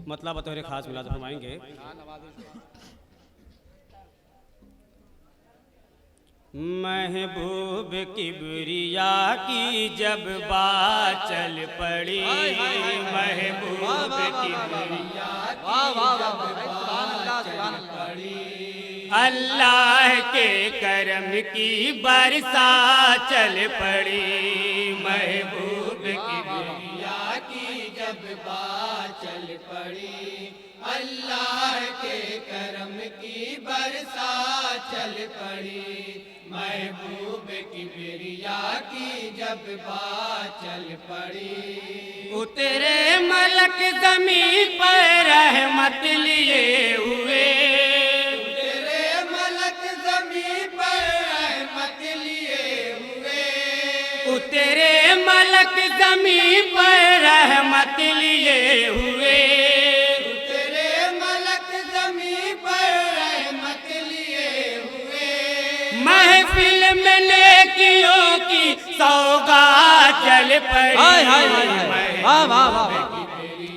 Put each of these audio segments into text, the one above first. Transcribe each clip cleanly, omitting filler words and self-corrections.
मतलब बतौर खास मिलाद फरमाएंगे। महबूब किबरिया की जब बात चल पड़ी, महबूब किबरिया अल्लाह के करम की बरसात चल पड़ी, महबूब किबरिया की जब बात चल पड़ी, अल्लाह के करम की बरसात चल पड़ी, महबूब किबरिया की जब बात चल पड़ी। उतरे मलक ज़मीं पर रहमत लिए हुए, उतरे मलक ज़मीं पर रहमत लिए हुए, उतरे मलक ज़मीं पर रहमत लिए हुए, उतरे मलक ज़मीं पर रहमत लिए हुए, महफिल में नेकियों की सौगात चल पड़ी। वाह वाह वाह,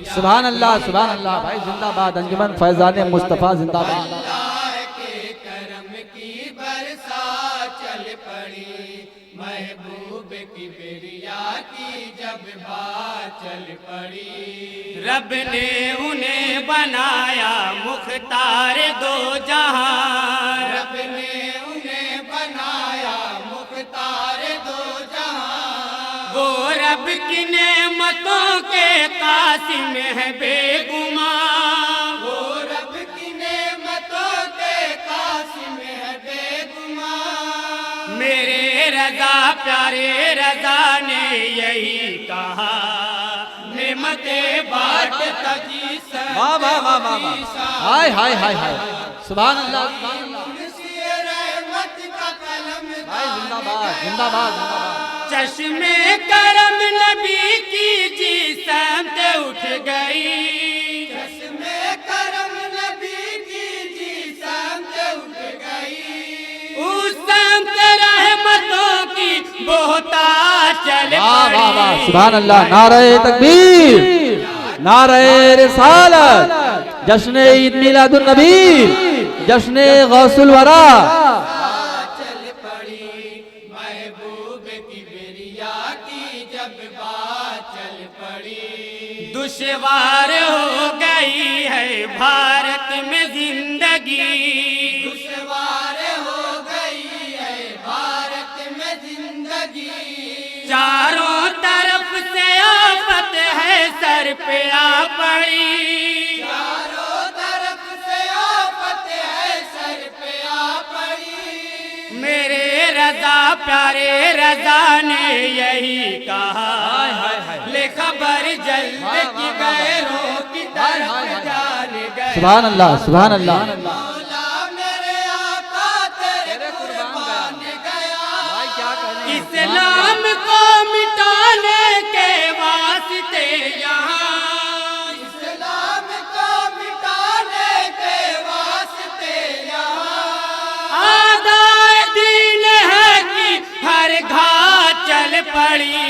सुभान अल्लाह सुभान अल्लाह। भाई जिंदाबाद, अंजुमन फैजान मुस्तफ़ा जिंदाबाद। अल्लाह के करम की बरसात चल पड़ी, महबूब किबरिया की जब बात चल पड़ी। रब ने उन्हें बनाया मुख्तार दो जहां, रब ने उन्हें बनाया मुख्तार दो जहां, वो रब की नेमतों के कासिम है बेगुमान, वो रब की नेमतों के कासिम है बेगुमान। मेरे रज़ा प्यारे रज़ा ने यही कहा, नेमते बांटता जी सब। वाह वाह वाह वाह वाह, हाय हाय हाय हाय, सुभान अल्लाह सुभान अल्लाह। रहमत का कलम भाई जिंदाबाद जिंदाबाद जिंदाबाद। चश्मे करम नबी की जी समत उठ गई, चश्मे करम नबी की जी समत उठ गई, उस समत रहमतों की बोहतार चल पड़ी। वाह वाह वाह, सुभान अल्लाह। नारे तकबीर, नारे रिसालत, जश्न ईद मिलादुन नबी, जश्न गौसुल वरा। चल पड़ी, महबूब किबरिया की जब बात चल पड़ी। दुश्वार हो गई है भारत में जिंदगी, दुश्वार हो गई है भारत में जिंदगी, चारों तरफ से आफत है सर पे आ पड़ी, चारों तरफ से आफत है सर पे आ पड़ी। मेरे रज़ा प्यारे रज़ा ने यही कहा, ले खबर जल्द की गैरों की तरफ जान गए। सुभान अल्लाह सुभान अल्लाह। मौला मेरे आका तेरे कुर्बान गया, इस्लाम को मिटाने के वास्ते यहाँ, इस्लाम को मिटाने के वास्ते यहाँ, आदाए दीन है कि हर घाट चल पड़ी,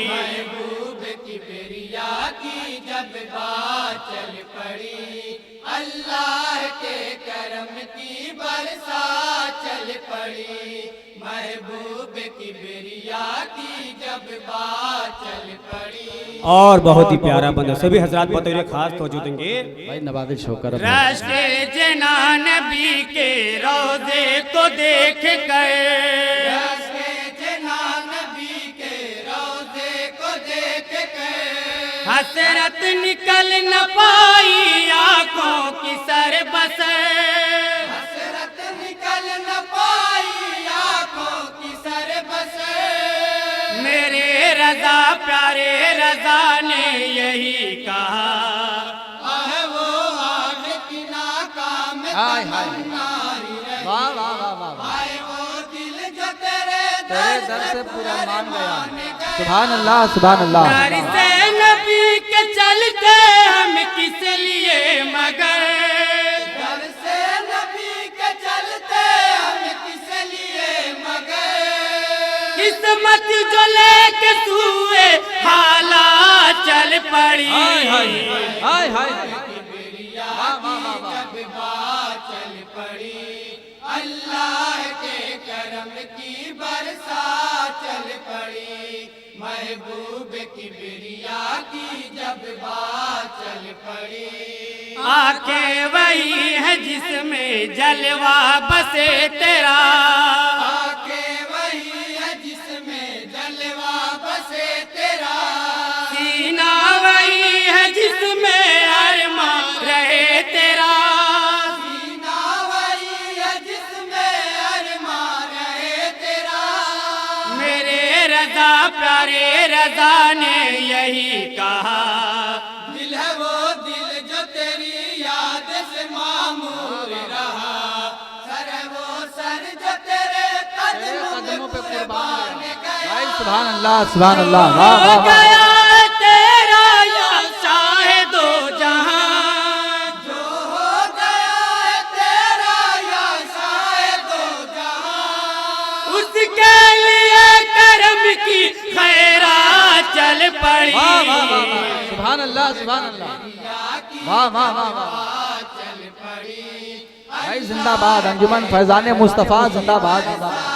महबूब किबरिया की जब बात चल पड़ी, अल्लाह के करम की बरसात चल पड़ी, महबूब किबरिया की जब बात चल पड़ी। और बहुत ही प्यारा बंदा, सभी हजरात बतौर खास तवज्जो देंगे। भाई नवाजिश होकर रास्ते जना नबी के रोजे को देख कर, रास्ते जना नबी के रोजे को देख कर, हसरत निकल न पाई आंखों की सर बसर, हसरत निकल न पाई आंखों की सर बसर। मेरे रज़ा प्यारे रज़ा ने यही कहा, आह वो आग की नाकाम हाय हाय, नारी रही, वाह वाह वाह वाह, आए वो दिल जो तेरे दर से पूरा मान गया। सुभान अल्लाह सुभान अल्लाह। घर से नबी के चलते हम किस लिए मगर, घर से नबी के चलते हम किस लिए मगर, किस्मत जो लेके सूए हालात चल पड़ी। हाय हाय हाय हाय। महबूब की बिरिया की जब बात चल पड़ी। आंखें वही है जिसमें जलवा बसे तेरा, आंखें वही है जिसमें जलवा बसे तेरा, सीना वही है जिसमें अरमा रहे तेरा, सीना वही है जिसमें अरमा रहे तेरा। मेरे रज़ा प्यारे रज़ा ने यही कहा, दिल है वो दिल जो तेरी याद से मामूर रहा, सर है वो सर जो तेरे कदमों पे कुर्बान गया। भाई सुभान अल्लाह सुभान अल्लाह, वाह वाह वाह। गया तेरा या शाहिदो जहां, जो हो गया है तेरा या शाहिदो जहां, उसके लिए करम की खैरात चल पड़ी। वाह वाह वाह वाह, सुभान अल्लाह सुभान अल्लाह, वाह वाह वाह वाह। चल पड़ी भाई जिंदाबाद, अंजुमन फैजान मुस्तफा जिंदाबाद जिंदाबाद।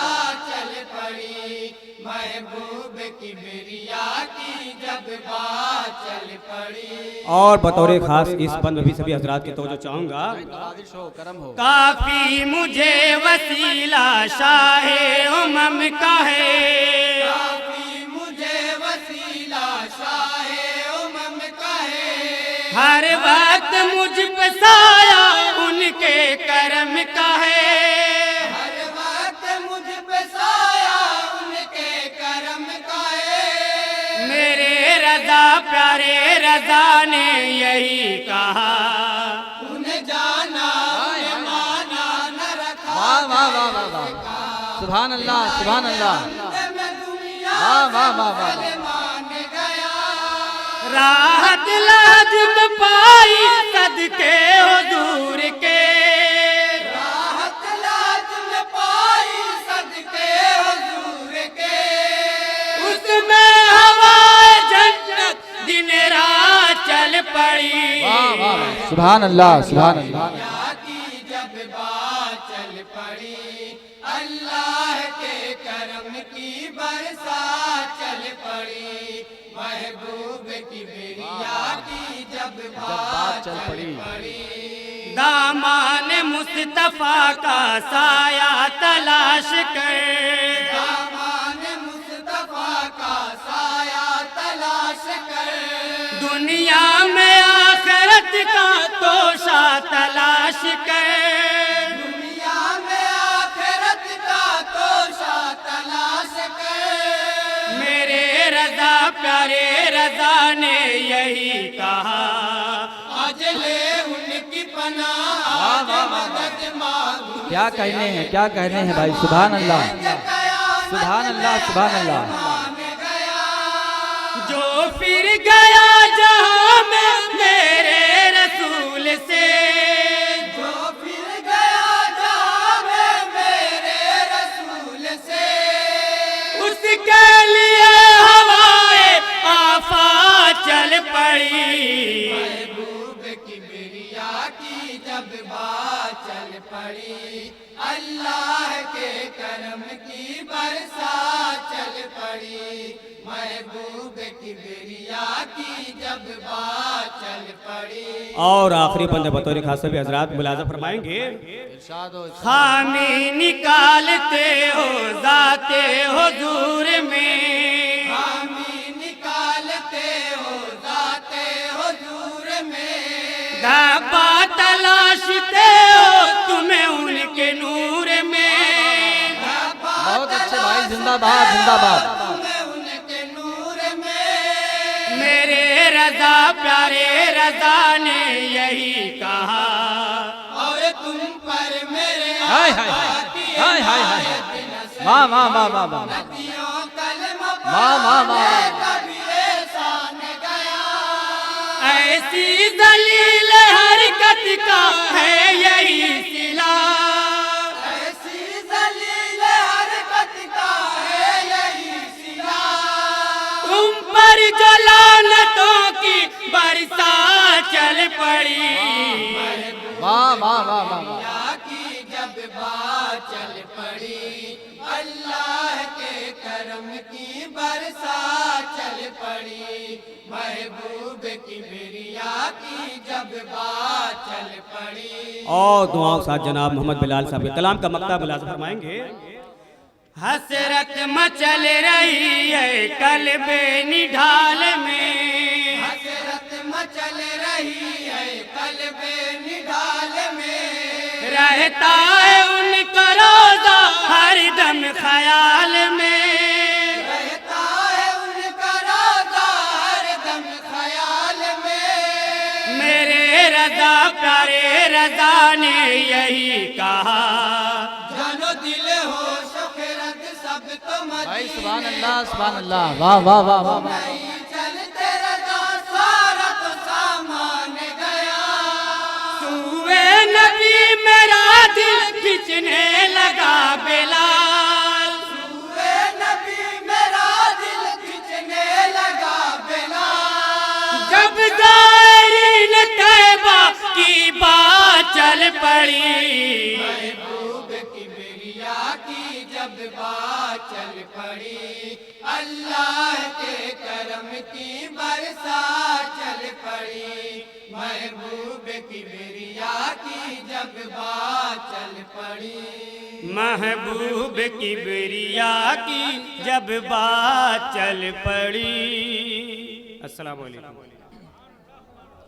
चल पड़ी महबूब की बिरिया की जब बात चल पड़ी। और बतौर खास इस बंद में भी सभी हजरात की तवज्जो चाहूंगा। काफी मुझे वसीला शाहे उमम का है, काफी मुझे वसीला शाहे उमम का है, हर वक्त मुझ पे साया उनके करम का है, हर वक्त मुझ पे साया उनके करम का है। मेरे रज़ा प्यारे रज़ा ने यही कहा, उन्हें जाना उन्हें माना न रखा, वाह वाह वाह वाह वाह, सुभान अल्लाह सुभान अल्लाह, मैं दुनिया वाह वाह वाह वाह। मान गया। राहत लाजिम पाई सदके हुजूर के, राहत लाजिम पाई सदके हुजूर के, उसमें हवाए जन्नत दिन रात चल पड़ी। वाह वाह वाह, सुभान अल्लाह सुभान अल्लाह। की जब बात चल पड़ी, अल्लाह के करम की बरसात चल पड़ी, महबूब की बिरिया की जब बात चल पड़ी। दामान मुस्तफा का साया तलाश कर, दामान मुस्तफा का साया तलाश कर, दुनिया में आखिरत का तोशा तलाश कर, दुनिया में आखिरत का तोशा तलाश कर। मेरे रज़ा प्यारे रज़ा ने यही कहा, आज ले उनकी पनाह मदद मांगू। क्या कहने हैं क्या कहने हैं भाई, सुभान अल्लाह सुभान अल्लाह सुभान अल्लाह। जो फिर गया जहां में मेरे रसूल से, जो फिर गया जहां में मेरे रसूल से, उसके लिए हवाए आफात चल पड़ी। महबूब की बिरिया की जब बात चल पड़ी, अल्लाह के करम की बरसात चल पड़ी, महबूब की बिरिया की जब बात चल पड़ी। और आखिरी बंद बतौर खास सभी हजरात मुलाजा फरमाएंगे। खामी निकालते हो जाते हुजूर में, खामी निकालते हो जाते हुजूर में, गब्बा तलाशते हो तुम्हें उनके नूर में, बहुत अच्छे भाई, जिंदाबाद जिंदाबाद। तुम्हें उनके नूर में। मेरे रज़ा प्यारे रज़ा ने यही कहा, और तुम पर मेरे हाय हाय हाय हाय हाय हाय, वाह वाह वाह वाह वाह, वाह वाह वाह। कभी ऐसा न गया, ऐसी दलील हरकत का है यही सिला, ऐसी दलील हरकत का है यही सिला, तुम पर जो लानतों की बरसात चल पड़ी। वाह वाह वाह वाह वाह। की जब बात चल पड़ी, अल्लाह के कर करम की बरसात चल पड़ी, महबूब की बिरिया की जब बात चल पड़ी। और दुआओं के साथ जनाब मोहम्मद बिलाल साहब के कलाम का मक्ता बिलाल फरमाएंगे। हसरत मचल रही है कल्बे निढाल में, हसरत मचल रही है कल्बे निढाल में, रहता है उनका रोजा हर दम ख्याल में, रहता है उनका रोजा हर दम ख्याल में। मेरे रजा प्यारे रजा ने यही कहा, जानो दिल हो सब तो भाई सुभान अल्लाह, वाह वाह वाह वाह वाह। चलते रजा सारा तो सामान गया, सुए नबी मेरा दिल खिंचने लगा बेलाल, सुए नबी मेरा दिल खिंचने लगा बेलाल। जब दायरीन तैबा की बात चल पड़ी, महबूब की बिरिया की जब बात चल पड़ी, अल्लाह के करम की बरसात चल पड़ी, महबूब की बिरिया की जब बात चल पड़ी, महबूब की बिरिया की जब बात चल पड़ी। अस्सलाम वालेकुम।